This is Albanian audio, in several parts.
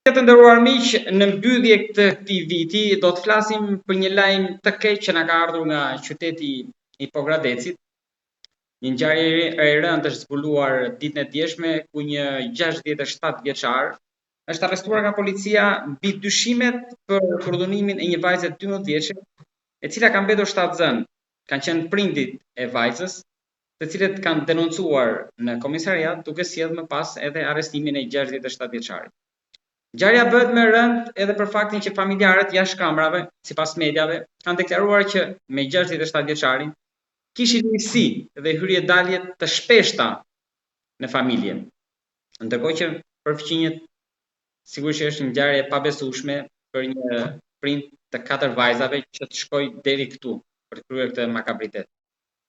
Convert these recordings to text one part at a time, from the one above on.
Të nderuar miq, në mbyllje të këtij viti do të flasim për një lajm të keq që na ka ardhur nga qyteti i Pogradecit. Një ngjarje e rëndë është zbuluar ditën e djeshme ku një 67 vjeçar është arrestuar nga policia mbi dyshimet për furdhënimin e një vajze 12 vjeçe, e cila ka mbetur shtatzën. Kanë qenë prindit e vajzës, të cilët kanë denoncuar në komisariat duke sjellë më pas edhe arrestimin e 67 vjeçarit. Ngjarja bëhet më e rëndë edhe për faktin që familjarët jashtë kamrave, sipas mediave, kanë deklaruar që me 67 vjeçarin kishin njësi dhe hyrje dalje të shpeshta në familje. Ndërkohë që për fëmijët sigurisht është një ngjarje e pabesueshme për një prind të 4 vajzave që të shkojë deri këtu për të kryer këtë makabritet.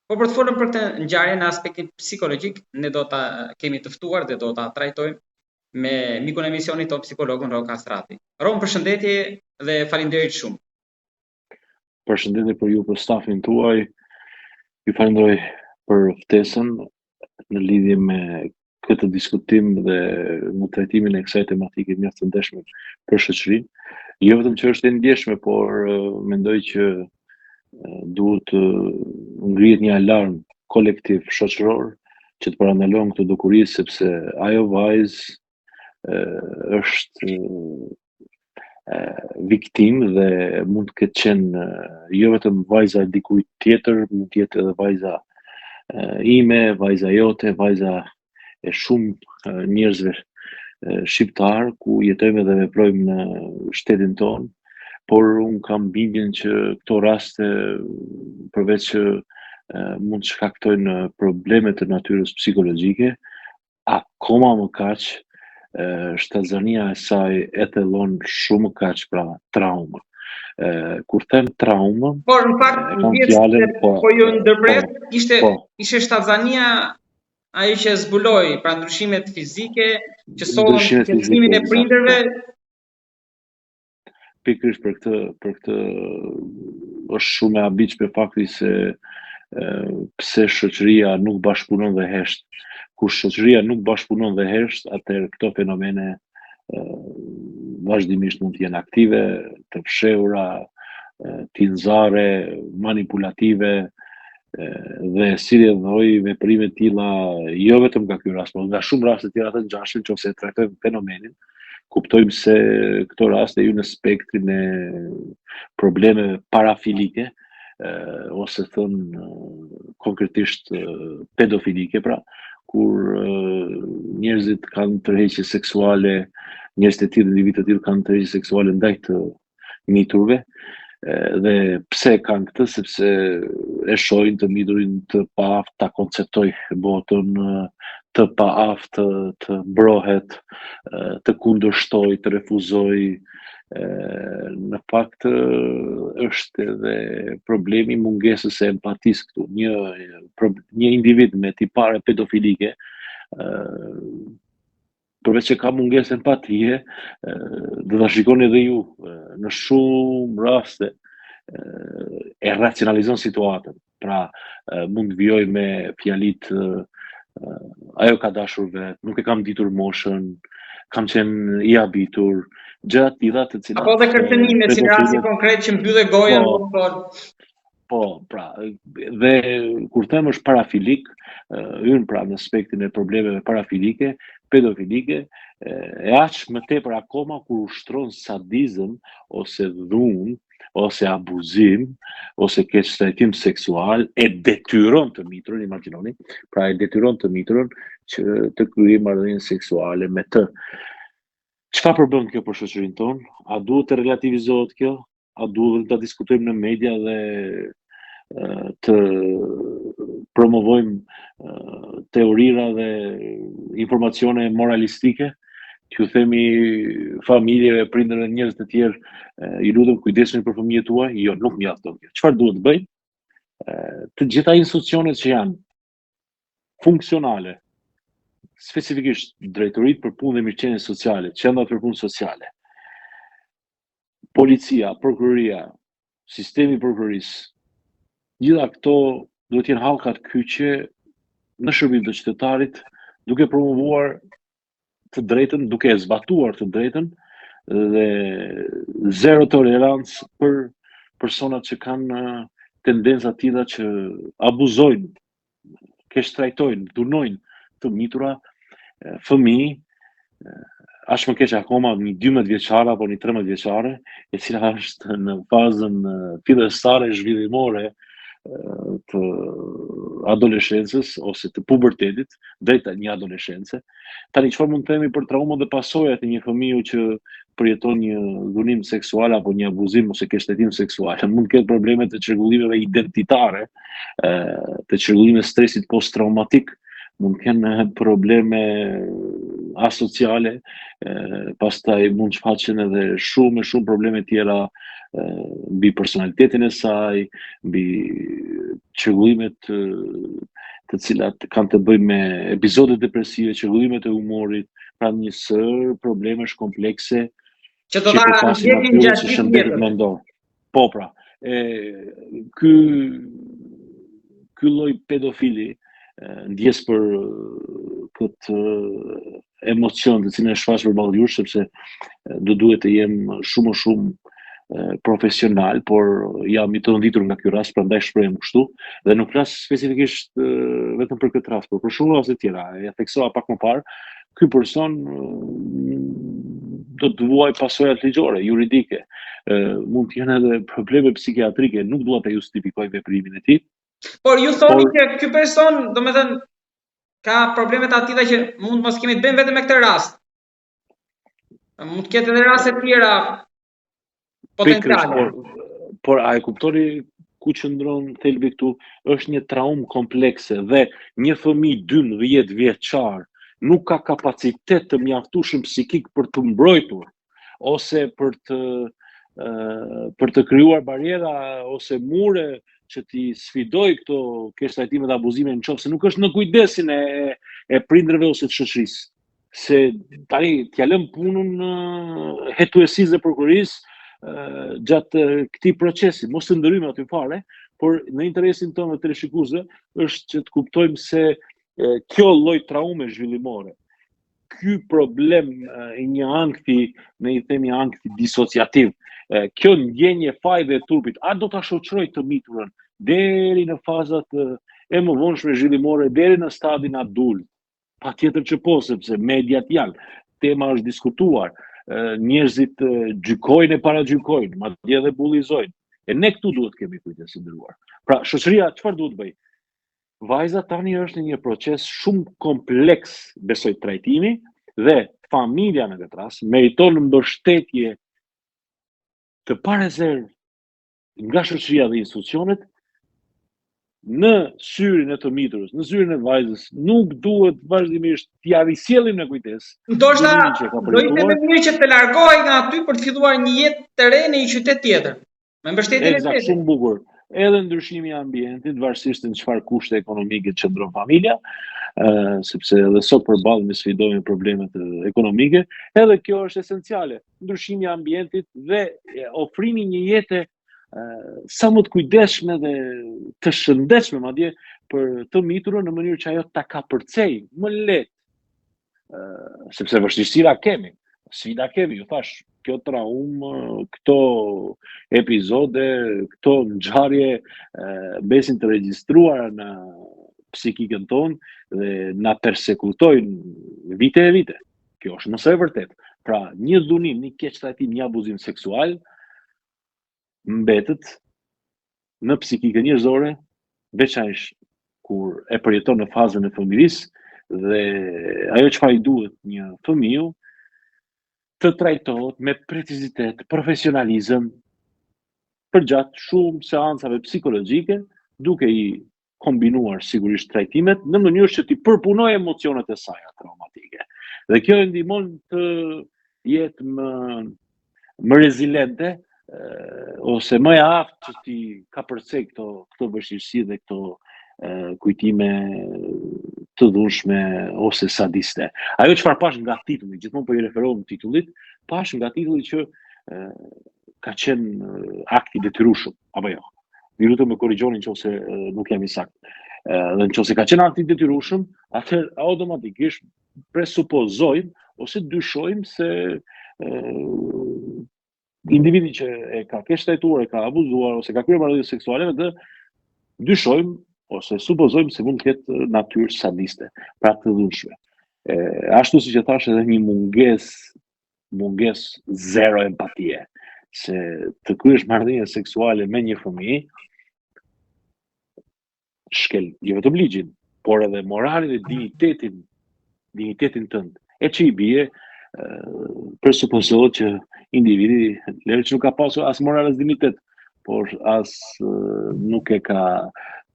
Po për të folur për këtë ngjarje në aspektin psikologjik, ne do ta kemi të ftuar dhe do ta trajtojmë me mikun e emisionit tonë psikologun Ron Kastrati. Ron, përshëndetje dhe faleminderit shumë. Përshëndetje për ju, për stafin tuaj. Ju falenderoj për ftesën në lidhje me këtë diskutim dhe në trajtimin e kësaj tematike mjaft të ndeshme për shoqërinë. Jo vetëm që është e ndjeshme, por mendoj që duhet të ngrihet një alarm kolektiv shoqëror që të parandalohen këto dukuri, sepse ajo vajzë është viktim dhe mund të ketë qenë jo vetëm vajza e dikujt tjetër, mund të jetë edhe vajza ime, vajza jote, vajza e shumë njerëzve shqiptar ku jetojmë dhe veprojmë në shtetin tonë, por unë kam bindjen që këto raste përveç që mund të shkaktojnë probleme të natyrës psikologjike, akoma më kaq shtatzania e saj etellon shumë kaq pra traumë. Kur them traumë, por në fakt po ju ndërpres, ishte shtatzania ajo që zbuloi pra ndryshimet fizike që sollën shqetësimin e prindërve. Pikërisht për këtë është shumë e habitshme fakti se pse shoqëria nuk bashkëpunon dhe hesht. Kur shoqëria nuk bashkëpunon dhe hesht, atëherë këto fenomene vazhdimisht mund të jenë aktive, të fshehura, tinzare, manipulative dhe si lloj veprime të tilla, jo vetëm nga ky rast, por nga shumë raste të tjera të ngjashme, nëse trajtojmë fenomenin, kuptojmë se këto raste hyn në spektrin e problemeve parafilike, ose thënë konkretisht pedofilike, pra, kur njerëzit kanë tërheqje seksuale, njerëzit e tillë, individët e tillë kanë tërheqje seksuale ndaj të miturve, dhe pse kanë këtë, sepse e shohin të miturin të paaft ta konceptoj botën, të paaft të mbrohet, të kundërshtoj, të refuzoj. Në fakt është edhe problemi mungesës së empatisë këtu. Një individ me tipare pedofilike, përveç që ka mungesë empatie, do ta shikoni edhe ju, në shumë raste e racionalizon situatën. Pra, mund të vijoj me fjalit ajo ka dashur vet, nuk e kam ditur moshën, kam qenë i habitur, gjëra të tilla të cilat apo dhe kërcënime si rasti konkret që mbyllë gojën po, pra, dhe kur them është parafilik, hyn pra në aspektin e problemeve parafilike, pedofilike, e aq më tepër akoma kur ushtron sadizëm ose dhunë, ose abuzim, ose keq trajtim seksual, e detyron të miturën, imagjinoni, pra e detyron të miturën që të kryejë marrëdhënie seksuale me të. Çfarë përbën kjo për shoqërinë tonë? A duhet të relativizohet kjo? A duhet të diskutojmë në media dhe të promovojmë teorira dhe informacione moralistike? Që themi familjeve, prindërve, njerëz të tjerë, i lutem kujdesuni për fëmijët tuaj? Jo, nuk mjafton kjo. Çfarë duhet të bëjmë? Të gjitha institucionet që janë funksionale, specifikisht drejtoritë për punë dhe mirëqenie sociale, qendrat për punë sociale, policia, prokuroria, sistemi i prokurorisë, gjitha këto duhet të jenë hallka të kyçe në shërbim të qytetarit, duke promovuar të drejtën, duke e zbatuar të drejtën dhe zero tolerancë për personat që kanë tendenca tilla që abuzojnë, keq trajtojnë, dhunojnë të mitura fëmijë, aq më keq akoma një 12 vjeçare apo një 13 vjeçare, e cila është në fazën fillestare zhvillimore të adoleshencës ose të pubertetit, drejt një adolescence. Tani çfarë mund të themi për traumat dhe pasojat e një fëmiu që përjeton një dhunim seksual apo një abuzim ose keqtrajtim seksual? Mund të ketë probleme të çrregullimeve identitare, të çrregullimeve stresit post-traumatik, mund të kenë probleme asociale, pastaj mund shfaqen edhe shumë probleme tjera mbi personalitetin e saj, mbi çrregullimet të cilat kanë të bëjnë me episode depresive, çrregullimet e humorit, pra një sër problemesh komplekse që do ta ndjekin gjatë shëndetit mendor. Po pra, ky lloj pedofili ndjes për këtë emocion të cilën e shfaq përballë jush, sepse do duhet të jem shumë profesional, por jam i të nditur nga ky rast, prandaj shprehem kështu, dhe nuk flas specifikisht vetëm për këtë rast, por për shumë raste tjera. Ja theksova pak më parë, ky person do të vuaj pasojat ligjore, juridike, mund të jenë edhe probleme psikiatrike, nuk dua ta justifikoj veprimin e tij. Por ju thoni që ky person, domethënë, ka probleme të tilla që mund mos kemi të bëjmë vetëm me këtë rast. Mund të ketë edhe raste tjera potenciale. Por a e kuptoni ku qëndron thelbi këtu? Është një traumë komplekse dhe një fëmijë 12 vjeçar nuk ka kapacitet të mjaftueshëm psikik për të mbrojtur ose për të krijuar bariera ose mure që t'i sfidoj këto keqtrajtime dhe abuzime, nëse nuk është në kujdesin e prindërve ose të shoqërisë. Se tani t'ja lëm punën hetuesisë dhe prokurisë gjatë këtij procesi, mos të ndrymë aty fare, por në interesin tonë të teleshikuesve është që të kuptojmë se kjo lloj traume zhvillimore, ky problem i një ankthi, ne i themi ankthi disociativ, kjo ndjenje fajve e turpit, a do ta shoqëroj të miturën deri në fazat e mëvonshme zhvillimore, deri në stadin adult? Patjetër që po, sepse mediat janë, tema është diskutuar, njerëzit gjykojnë e paragjykojnë, madje edhe bullizojnë. E ne këtu duhet kemi kujdes të ndëruar. Pra, shoqëria çfarë duhet bëj? Vajza tani është në një proces shumë kompleks, besoj, trajtimi, dhe familja në këtë rast meriton mbështetje të parezervë nga shoqëria dhe institucionet në syrin e të miturës, në syrin e vajzës. Nuk duhet vazhdimisht t'ia risjellim në kujdes. Ndoshta do ishte më mirë që të largohej nga aty për të filluar një jetë të re në një qytet tjetër. Me mbështetjen e tij. Shumë bukur. Edhe ndryshimi i ambientit, varësisht në çfarë kushte ekonomike qëndron familja, sepse edhe sot përballemi sfidojmë problemet ekonomike, edhe kjo është esenciale. Ndryshimi i ambientit dhe ofrimi një jete sa më të kujdesshme dhe të shëndetshme madje për të miturën, në mënyrë që ajo ta kapërcej më lehtë, sepse vështirësira kemi, sfida kemi, ju thash, kjo traumë, këto epizode, këto ngjarje besin të regjistruara në psikikën tonë dhe na persekutojnë vite e vite. Kjo është nëse e vërtet. Pra, një dhunim, një keqtrajtim, një abuzim seksual mbetet në psikikën njerëzore, veçanërisht kur e përjeton në fazën e fëmijërisë dhe ajo çfarë i duhet një fëmiu të trajtohet me precizitet, profesionalizëm, përgjatë shumë seancave psikologjike, duke i kombinuar sigurisht trajtimet në mënyrë që t'i përpunoj emocionet e saj traumatike. Dhe kjo e ndihmon të jetë më reziliente ose më e aftë që t'i kapërcej këto vështirësi dhe këto kujtime të dhunshme ose sadiste. Ajo çfarë pash nga titulli, gjithmonë po i referohem titullit, pash nga titulli që ka qenë akti detyrueshëm, apo jo. Ju lutem më korrigjoni nëse nuk jam i saktë. Dhe nëse ka qenë akti detyrueshëm, atëherë automatikisht presupozojmë ose dyshojmë se individi që e ka shtajtuar, e ka abuzuar ose ka kryer marrëdhënie seksuale, të dyshojmë ose supozojmë se mund të ketë natyrë sadiste, pra të dhunshme. Ashtu siç e thash, edhe një mungesë zero empatie, se të kryesh marrëdhënie seksuale me një fëmijë shkel jo vetëm ligjin, por edhe moralin dhe dignitetin tënd. E që i bie presupozohet që individi lërë që nuk ka pasur as moral as dignitet, por as nuk e ka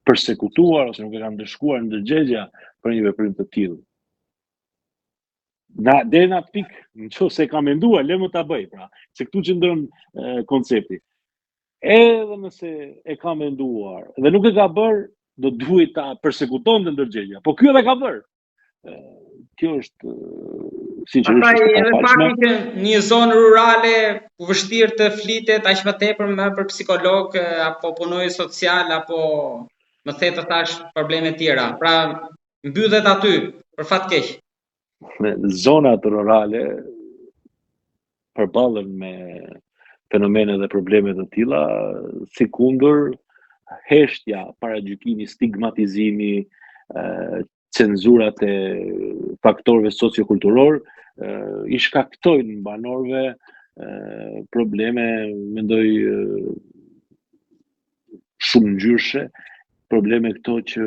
përsekutuar ose nuk e ka ndëshkuar në ndërgjegja për një veprim të tillë. Deri në atë pikë, nëse e ka menduar, le më ta bëj, pra, se këtu qëndron koncepti. Edhe nëse e ka menduar dhe nuk e ka bërë, do duhet ta përsekutonte ndërgjegja. Po ky edhe ka bërë. Kjo është sinqerisht edhe fakti që një zonë rurale ku vështirë të flitet aq më tepër për psikolog apo punonjës social apo më the të thash probleme tjera. Pra mbyllet aty për fat keq. Zonat rurale përballen me fenomene dhe probleme të tilla, sikundër heshtja, paragjykimi, stigmatizimi, cenzurat e faktorëve sociokulturor i shkaktojnë banorëve probleme, mendoj shumë ngjyrshë, probleme këto që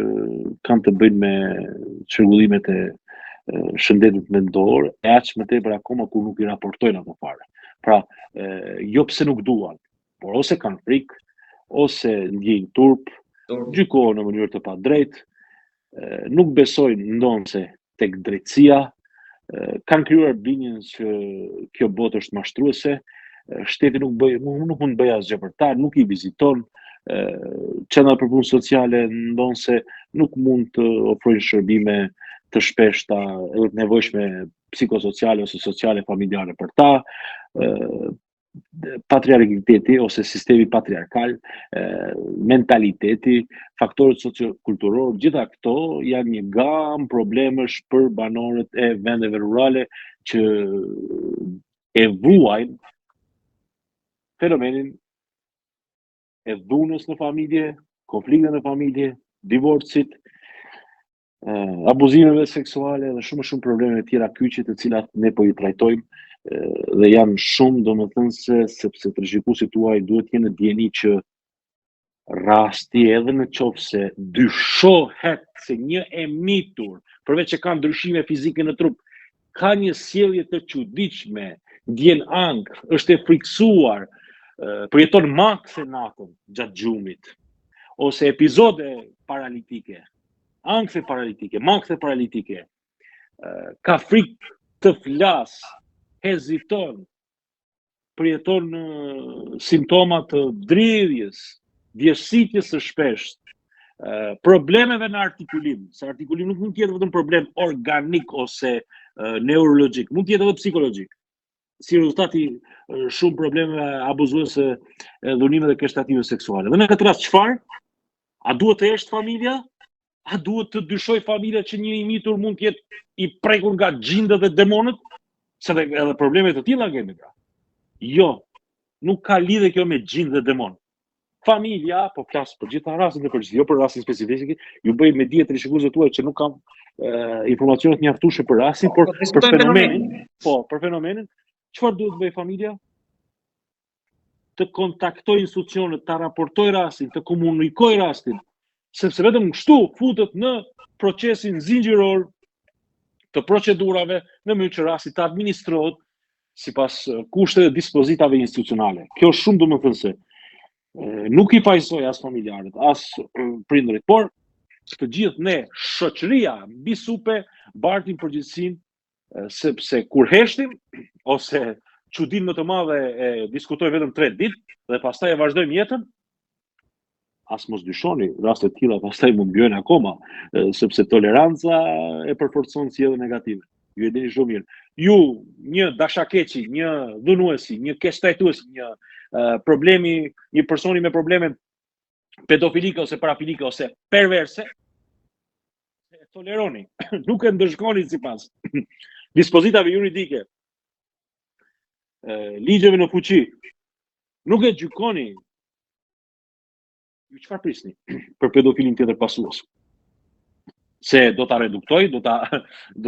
kanë të bëjnë me çrregullimet e shëndetit mendor, e aq më tepër akoma kur nuk i raportojnë ato fare. Pra, jo pse nuk duan, por ose kanë frikë, ose ndjejnë turp, gjykohen në mënyrë të padrejtë, nuk besojnë ndonse tek drejtësia, kanë krijuar bindjen që kjo botë është mashtruese, shteti nuk mund bëj asgjë për ta, nuk i viziton, qendrat për punë sociale ndonse nuk mund të ofrojnë shërbime të shpeshta edhe të nevojshme psikosociale ose sociale familjare për ta, patriarkiteti ose sistemi patriarkal, mentaliteti, faktorët sociokulturor, gjitha këto janë një gamë problemesh për banorët e vendeve rurale që e vuajnë fenomenin e dhunës në familje, konflikte në familje, divorcit, abuzimeve seksuale dhe shumë probleme tjera kyçe të cilat ne po i trajtojmë dhe janë shumë, domethënëse, sepse trashëguesit tuaj duhet të jenë dieni që rasti edhe në qoftë se dyshohet se një e mitur, përveç që ka ndryshime fizike në trup, ka një sjellje të çuditshme, ndjen ankth, është e friksuar, përjeton makse natën gjatë gjumit, ose epizode paralitike, ankse paralitike, ka frikë të flas, heziton, përjeton simptoma të dridhjes, vjeshtësitjes së shpeshtë, problemeve në artikulim, se artikulim nuk mund të jetë vetëm problem organik ose neurologjik, mund të jetë edhe psikologjik. Si rezultati shumë problemeve abuzuese, dhunime dhe kështative seksuale. Dhe në këtë rast çfarë? A duhet të jeshtë familja? A duhet të dyshoj familja që një i mitur mund të jetë i prekur nga xhindët dhe demonët? Se edhe probleme të tilla kemi pra. Jo, nuk ka lidhje kjo me xhind dhe demon. Familja, po flas për gjitha rastet e përgjithshme, jo për rastin specifik, ju bëj me dije trishëguesët tuaj që nuk kam informacione të mjaftueshme për rastin, por për fenomenin. Po, për fenomenin, çfarë duhet të bëj familja? Të kontaktoj institucionet, ta raportoj rastin, të komunikoj rastin, sepse vetëm kështu futet në procesin zinxhiror të procedurave në mënyrë që rasti të administrohet sipas kushteve dhe dispozitave institucionale. Kjo është shumë domethënëse. Nuk i pajsoj as familjarët, as prindërit, por të gjithë ne, shoqëria, mbi supe, bartim përgjegjësinë, sepse kur heshtim ose çudinë më të madhe e diskutoj vetëm 3 ditë dhe pastaj e vazhdojmë jetën, as mos dyshoni, raste të tilla pastaj mund bëjnë akoma, sepse toleranca e përforcon sjellje negative. Ju e dini shumë mirë. Ju, një dashakeqi, një dhunuesi, një keqtrajtues, një një personi me probleme pedofilike ose parafilike ose perverse, e toleroni, nuk e ndërshkoni sipas dispozitave juridike, ligjeve në fuqi, nuk e gjykoni, ju çfarë prisni për pedofilin tjetër pasues? Se do ta reduktoj, do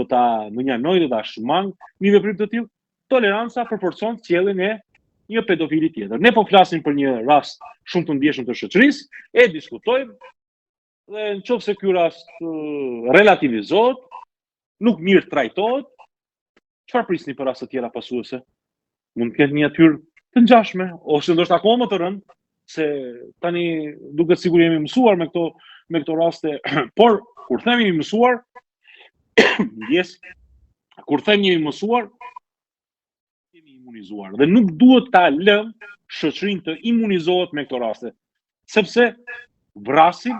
ta mënjanoj, do ta shmang një veprim të tillë? Toleranca proporcion sjelljen e një pedofili tjetër. Ne po flasim për një rast shumë të ndjeshëm të shoqërisë, e diskutojmë dhe nëse ky rast relativizohet, nuk mirë trajtohet, çfarë prisni për raste të tjera pasuese? Mund të ketë një natyrë të ngjashme, ose ndoshta akoma më të rëndë, se tani duket sikur jemi mësuar me këto raste, por kur themi jemi mësuar, kur themi jemi mësuar, jemi imunizuar dhe nuk duhet ta lëm shoqërinë të imunizohet me këto raste, sepse vrasim,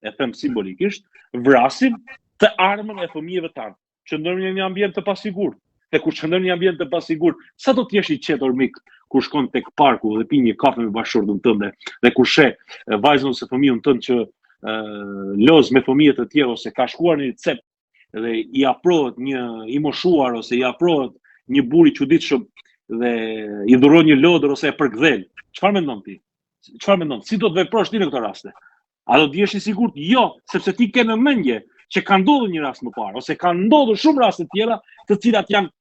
e them simbolikisht, vrasim të armën e fëmijëve tanë, që ndërmë një ambient të pasigurt. Dhe kur qëndron një ambient të pasigurt, sa do të jesh i qetur mik kur shkon tek parku dhe pi një kafe me bashkëshortën tënde, dhe kur sheh vajzën ose fëmijën tënd që loz me fëmijë të tjerë, ose ka shkuar në një cep dhe i afrohet një i moshuar, ose i afrohet një burr i çuditshëm dhe i dhuron një lodër ose e përkthel. Çfarë mendon ti? Çfarë mendon? Si do të veprosh ti në këtë raste? A do të jesh i sigurt? Jo, sepse ti ke në mendje që ka ndodhur një rast më parë, ose ka ndodhur shumë raste të tjera, të cilat janë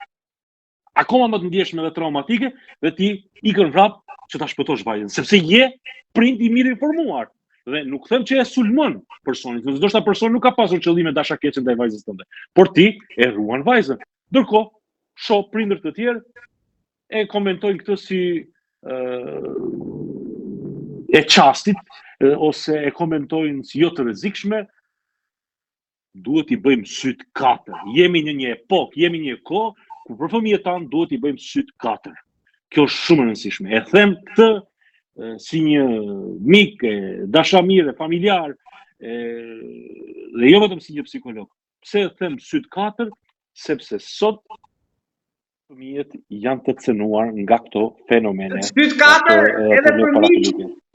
akoma më të ndjeshme dhe traumatike, dhe ti ikën vrap që ta shpëtosh vajzën, sepse je prind i mirë informuar. Dhe nuk them që e sulmon personin, ndoshta personi nuk ka pasur qëllime dashakeqe ndaj vajzës tënde, por ti e ruan vajzën. Ndërkohë, shoh prindër të tjerë e komentojnë këtë si e çastit, ose e komentojnë si jo të rrezikshme. Duhet i bëjmë syt katër. Jemi në një epokë, jemi në një kohë ku për fëmijët tanë duhet i bëjmë syt katër. Kjo është shumë e rëndësishme. E them këtë si një mik, dashamir, familjar, dhe jo vetëm si një psikolog. Pse e them syt katër? Sepse sot fëmijët janë të cënuar nga këto fenomene. Syt katër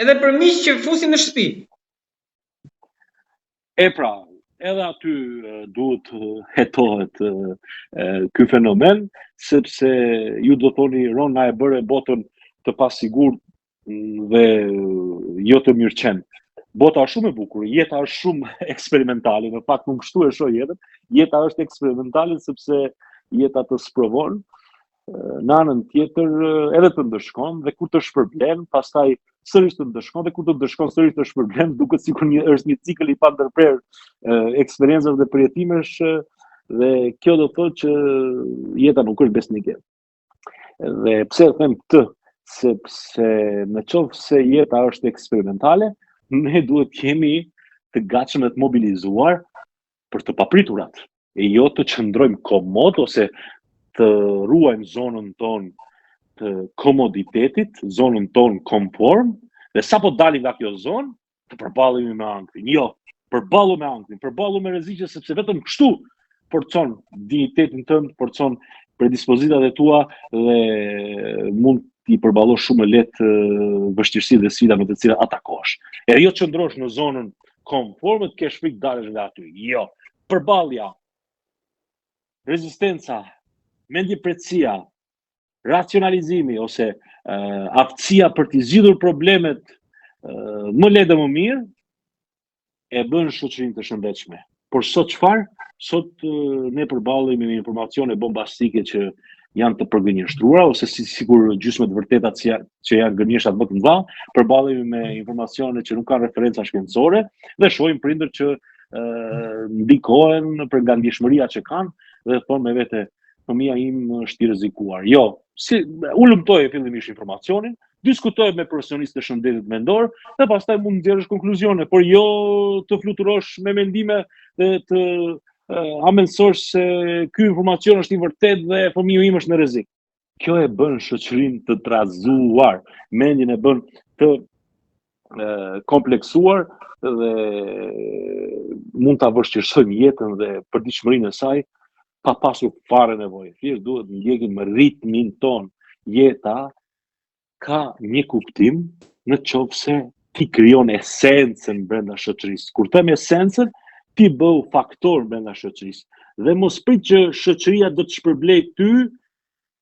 edhe për miq që fusin në shtëpi. E pra, edhe aty duhet hetohet ky fenomen, sepse ju do thoni, Ron, na e bëre botën të pasigurt dhe jo të mirëqen. Bota është shumë e bukur, jeta është shumë eksperimentale, në fakt nuk kështu e shoh jetën. Jeta është eksperimentale sepse jeta të sprovon, në anën tjetër edhe të ndëshkon, dhe kur të shpërblen, pastaj sërish të ndëshkon, dhe kur të ndëshkon sërish të shpërblen, duket sikur është një cikël i pandërprer eksperiencave dhe përjetimesh, dhe kjo do thotë që jeta nuk është besnike. Dhe pse e them këtë? Sepse në qoftë se jeta është eksperimentale, ne duhet jemi të gatshëm dhe të mobilizuar për të papriturat, e jo të qëndrojmë komod ose të ruajmë zonën tonë të komoditetit, zonën tonë konform, dhe sa po dalim nga kjo zonë, të përballemi me ankthim. Jo, përballu me ankthim, përballu me rreziqe, sepse vetëm kështu forcon dignitetin tënd, forcon predispozitat e tua dhe mund t'i përballosh shumë lehtë vështirësitë dhe sfidat me të cilat atakohesh. E jo qëndrosh në zonën konforme të kesh frikë dalësh nga aty. Jo, përballja, rezistenca, mendjepretësia, racionalizimi ose aftësia për t'i zgjidhur problemet më lehtë dhe më mirë e bën shoqërinë të shëndetshme. Por sot çfarë? Sot ne përballemi me informacione bombastike që janë të përgënjeshtruara, ose sikur gjysmë të vërtetat që janë gënjeshtra më të mëdha, përballemi me informacione që nuk kanë referenca shkencore dhe shohim prindër që ndikohen për nga ndjeshmëria që kanë dhe thonë me vete, fëmia im është i rrezikuar. Jo, u lëmtoi fillimisht informacionin, diskutoj me profesionistë të shëndetit mendor dhe pastaj mund të nxjerrësh konkluzione, por jo të fluturosh me mendime dhe të amensosh se ky informacion është i vërtet dhe fëmiu im është në rrezik. Kjo e bën shoqërinë të trazuar, mendjen e bën të kompleksuar dhe mund ta vështirësojmë jetën dhe përditshmërinë e saj pa pasur fare nevojë. Thjesht duhet ndjekim ritmin ton. Jeta ka një kuptim në qoftë se ti krijon esencën brenda shoqërisë. Kur them esencën, ti bëu faktor brenda shoqërisë. Dhe mos prit që shoqëria do të shpërblej ty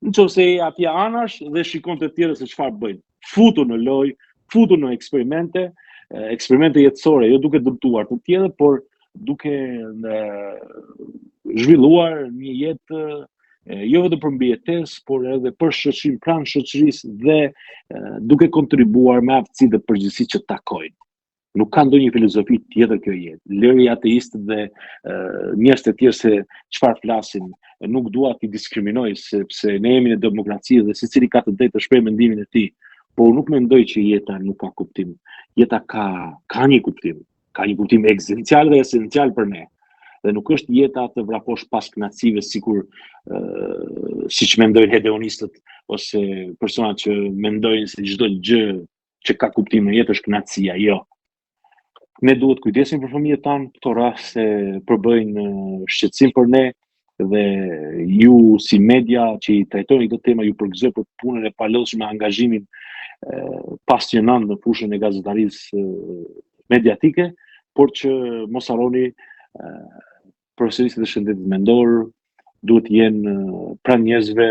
Nëse e atje anash dhe shikon të tjerë se çfarë bëjnë. Futu në lojë, futu në eksperimente jetësore, jo duke dëmtuar të tjerë, por duke zhvilluar një jetë jo vetëm për mbijetesë, por edhe për shoqërinë pranë shoqërisë dhe duke kontribuar me aftësi dhe përgjegjësi që takojnë. Nuk ka ndonjë filozofi tjetër kjo jetë. Lëri ateistët dhe njerëz të tjerë se çfarë flasin, nuk dua t'i diskriminoj sepse ne jemi në demokraci dhe secili ka të drejtë të shprehë mendimin e tij. Por nuk mendoj që jeta nuk ka kuptim. Jeta ka një kuptim. Ka një kuptim ekzistencial dhe esencial për ne. Dhe nuk është jeta të vraposh pas kënaqësive sikur siç mendojnë hedonistët ose personat që mendojnë se çdo gjë që ka kuptim në jetë është kënaqësia. Jo. Ne duhet kujdesim për fëmijët tanë, këto raste përbëjnë shqetësim për ne dhe ju si media që i trajtoni këtë temë ju përgëzoj për punën e palodhshme, angazhimin pasionant në fushën e gazetarisë mediatike, por që mos harroni profesionistët e shëndetit mendor duhet jenë pranë njerëzve,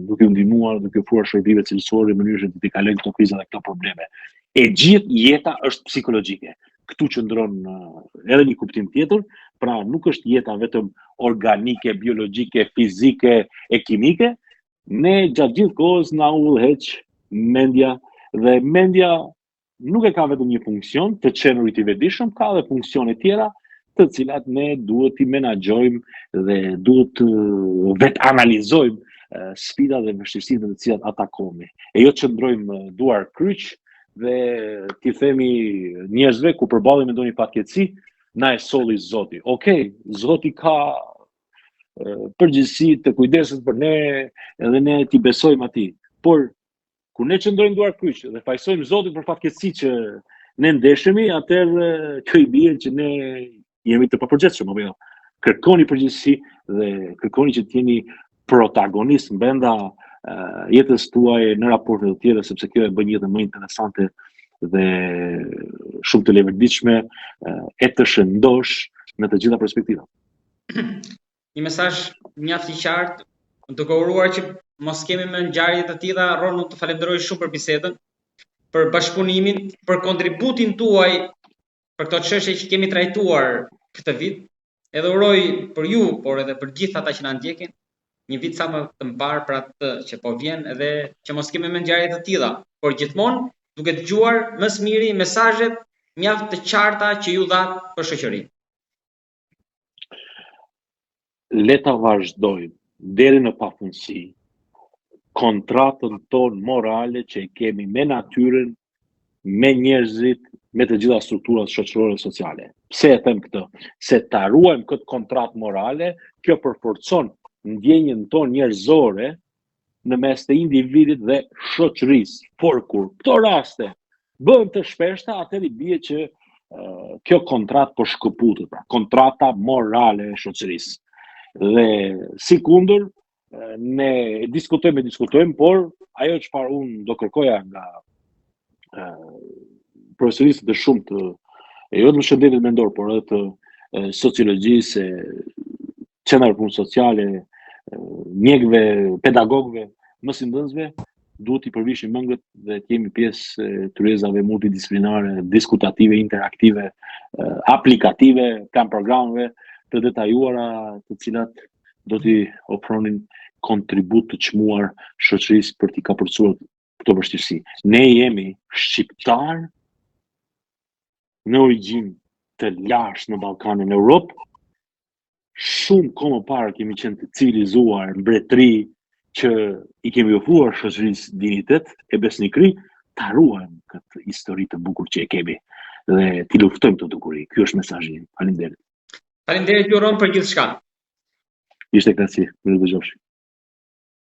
duke u ndihmuar, duke ofruar shërbimet cilësore në mënyrë që të kalojnë këto kriza dhe këto probleme. E gjithë jeta është psikologjike. Këtu qëndron edhe një kuptim tjetër, pra nuk është jeta vetëm organike, biologjike, fizike e kimike, ne gjatë gjithë kohës na udhëheq mendja dhe mendja nuk e ka vetëm një funksion të çenurit i vetëdijshëm, ka edhe funksione tjera të cilat ne duhet i menaxhojmë dhe duhet vetë analizojmë sfidat dhe vështirësitë të cilat atakohemi. E jo të qëndrojmë duar kryq dhe t'i themi njerëzve ku përballemi me ndonjë fatkeqësi, na e solli Zoti. Okej, Zoti ka përgjegjësi të kujdeset për ne edhe ne t'i besojmë atij. Por kur ne qëndrojmë duar kryq dhe fajsojmë Zotin për fatkeqësi që ne ndeshemi, atëherë kjo i bie që ne jemi të papërgjithshëm apo jo. Kërkoni përgjegjësi dhe kërkoni që të jeni protagonist brenda jetës tuaj në raporte të tjera, sepse kjo e bën jetën më interesante dhe shumë të leverditshme e të shëndosh në të gjitha perspektivat. Një mesazh mjaft i qartë, duke uruar që mos kemi më ngjarje të tilla, Ron, të falenderoj shumë për bisedën, për bashkëpunimin, për kontributin tuaj për këto çështje që kemi trajtuar këtë vit. Edhe uroj për ju, por edhe për gjithë ata që na ndjekin, një vit sa më të mbar për atë që po vjen edhe që mos kemi më ngjarje të tilla, por gjithmonë duke dëgjuar më së miri mesazhet mjaft të qarta që ju dhat për shoqërinë. Le ta vazhdojmë deri në pafundësi kontratën tonë morale që e kemi me natyrën, me njerëzit, me të gjitha strukturat shoqërore sociale. Pse e them këtë? Se ta ruajmë këtë kontratë morale, kjo përforcon ndjenjën tonë njerëzore në mes të individit dhe shoqërisë. Por kur këto raste bëhen të shpeshta, atëherë bie që kjo kontratë po shkëputet, pra kontrata morale e shoqërisë. Dhe sikundër ne diskutojmë, por ajo çfarë unë do kërkoja nga profesionistët e shumë të jo të shëndetit mendor, por edhe të sociologjisë, qendrave punë sociale, mjekëve, pedagogëve, mësimdhënësve, duhet i përvishim mëngët dhe të jemi pjesë të rrezave multidisciplinare, diskutative, interaktive, aplikative, plan programeve të detajuara, të cilat do t'i ofronin kontribut të çmuar shoqërisë për t'i kapërcuar këto vështirësi. Ne jemi shqiptar në origjinë të lashtë në Ballkanin, në Europë. Shumë kohë më parë kemi qenë të civilizuar, mbretëri që i kemi ofruar shoqërisë dinjitet e besnikëri, ta ruajmë këtë histori të bukur që e kemi dhe t'i luftojmë këtë dukuri. Ky është mesazhi im. Faleminderit. Faleminderit ju Ron për gjithçka. Ishte kënaqësi, mirë dëgjofshi.